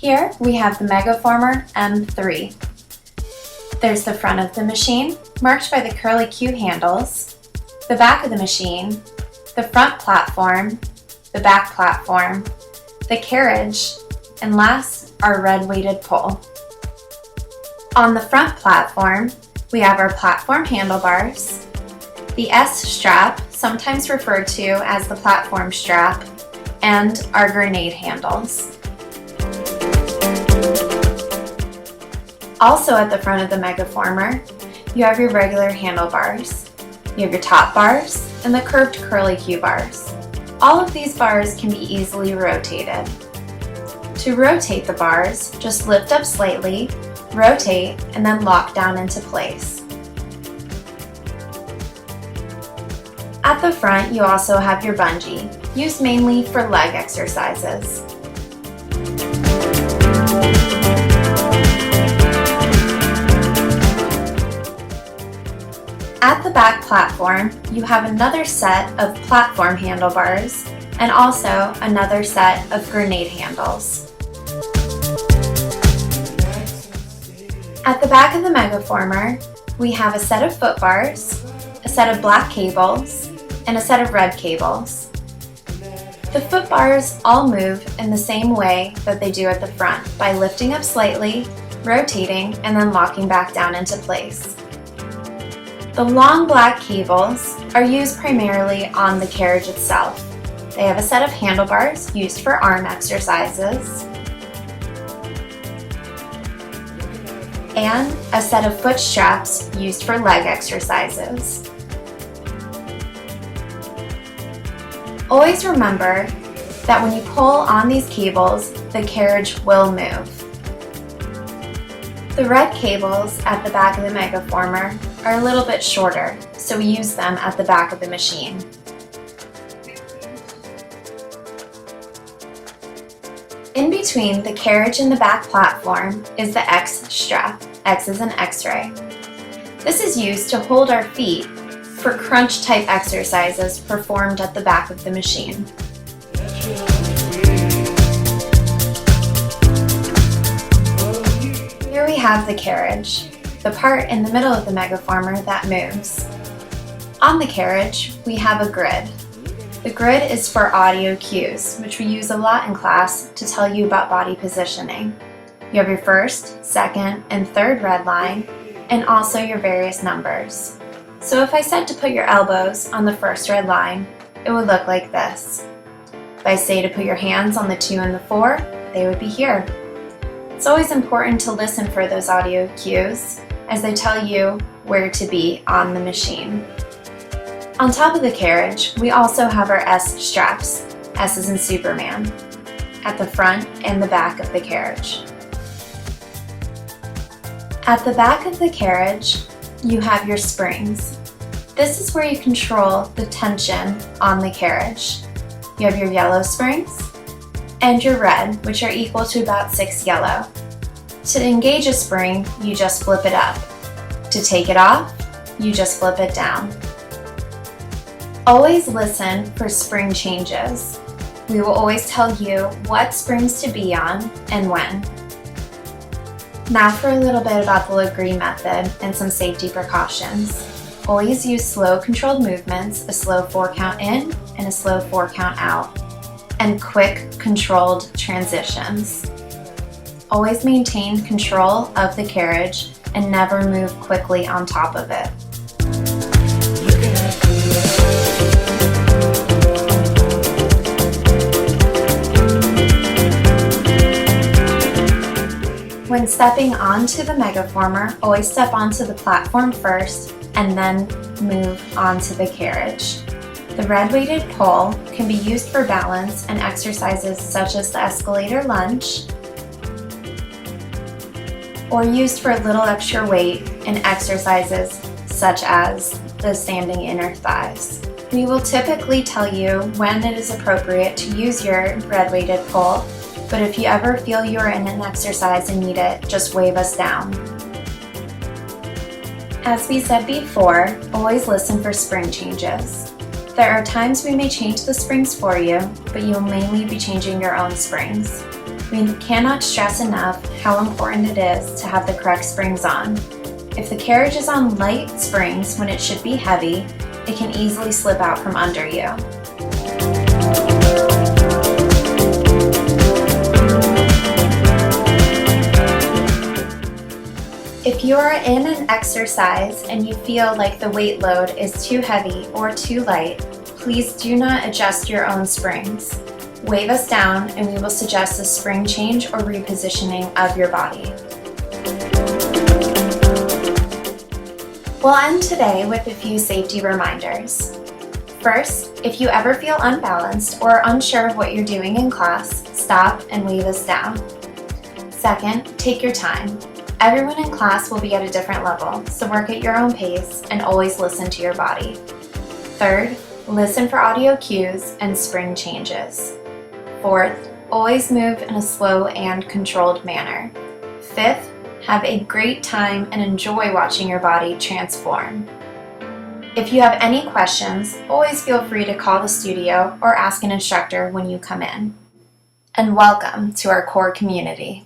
Here we have the Megaformer M3. There's the front of the machine, marked by the curly Q handles, the back of the machine, the front platform, the back platform, the carriage, and last, our red weighted pole. On the front platform, we have our platform handlebars, the S strap, sometimes referred to as the platform strap, and our grenade handles. Also at the front of the Megaformer, you have your regular handlebars. You have your top bars and the curved curly Q bars. All of these bars can be easily rotated. To rotate the bars, just lift up slightly, rotate, and then lock down into place. At the front, you also have your bungee, used mainly for leg exercises. At the back platform, you have another set of platform handlebars and also another set of grenade handles. At the back of the Megaformer, we have a set of foot bars, a set of black cables, and a set of red cables. The foot bars all move in the same way that they do at the front by lifting up slightly, rotating, and then locking back down into place. The long black cables are used primarily on the carriage itself. They have a set of handlebars used for arm exercises and a set of foot straps used for leg exercises. Always remember that when you pull on these cables, the carriage will move. The red cables at the back of the Megaformer are a little bit shorter, so we use them at the back of the machine. In between the carriage and the back platform is the X strap. X is an X-ray. This is used to hold our feet for crunch type exercises performed at the back of the machine. Here we have the carriage, the part in the middle of the Megaformer that moves. On the carriage, we have a grid. The grid is for audio cues, which we use a lot in class to tell you about body positioning. You have your first, second, and third red line, and also your various numbers. So if I said to put your elbows on the first red line, it would look like this. If I say to put your hands on the 2 and the 4, they would be here. It's always important to listen for those audio cues as they tell you where to be on the machine. On top of the carriage, we also have our S straps. S is in Superman, at the front and the back of the carriage. At the back of the carriage, you have your springs. This is where you control the tension on the carriage. You have your yellow springs and your red, which are equal to about 6 yellow. To engage a spring, you just flip it up. To take it off, you just flip it down. Always listen for spring changes. We will always tell you what springs to be on and when. Now for a little bit about the Lagree method and some safety precautions. Always use slow controlled movements, a slow 4 count in and a slow 4 count out, and quick controlled transitions. Always maintain control of the carriage and never move quickly on top of it. When stepping onto the Megaformer, always step onto the platform first and then move onto the carriage. The red weighted pole can be used for balance and exercises such as the escalator lunge, or used for a little extra weight in exercises such as the standing inner thighs. We will typically tell you when it is appropriate to use your red weighted pole, but if you ever feel you are in an exercise and need it, just wave us down. As we said before, always listen for spring changes. There are times we may change the springs for you, but you will mainly be changing your own springs. We cannot stress enough how important it is to have the correct springs on. If the carriage is on light springs when it should be heavy, it can easily slip out from under you. If you are in an exercise and you feel like the weight load is too heavy or too light, please do not adjust your own springs. Wave us down and we will suggest a spring change or repositioning of your body. We'll end today with a few safety reminders. First, if you ever feel unbalanced or unsure of what you're doing in class, stop and wave us down. Second, take your time. Everyone in class will be at a different level, so work at your own pace and always listen to your body. Third, listen for audio cues and spring changes. Fourth, always move in a slow and controlled manner. Fifth, have a great time and enjoy watching your body transform. If you have any questions, always feel free to call the studio or ask an instructor when you come in. And welcome to our core community.